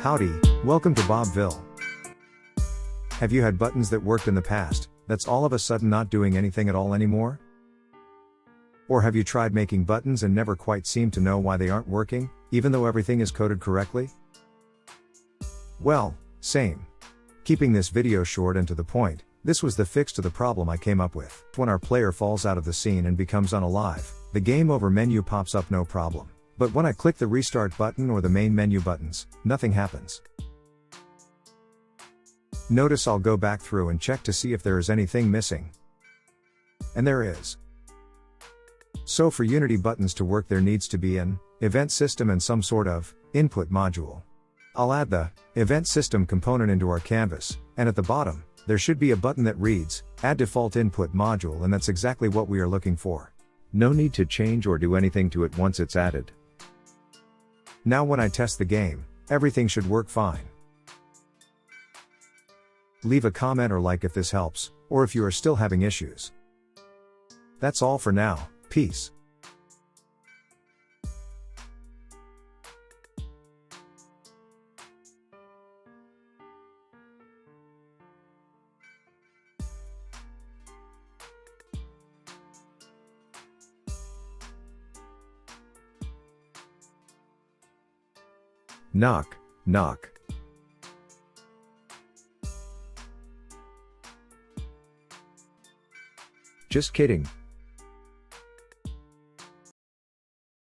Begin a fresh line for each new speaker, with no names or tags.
Howdy, welcome to Bobbville. Have you had buttons that worked in the past, that's all of a sudden not doing anything at all anymore? Or have you tried making buttons and never quite seemed to know why they aren't working, even though everything is coded correctly? Well, same. Keeping this video short and to the point, this was the fix to the problem I came up with. When our player falls out of the scene and becomes unalive, the game over menu pops up no problem. But when I click the restart button or the main menu buttons, nothing happens. Notice I'll go back through and check to see if there is anything missing. And there is. So for Unity buttons to work there needs to be an event system and some sort of input module. I'll add the event system component into our canvas, and at the bottom, there should be a button that reads, add default input module, and that's exactly what we are looking for. No need to change or do anything to it once it's added. Now when I test the game, everything should work fine. Leave a comment or like if this helps, or if you are still having issues. That's all for now, peace. Knock, knock. Just kidding,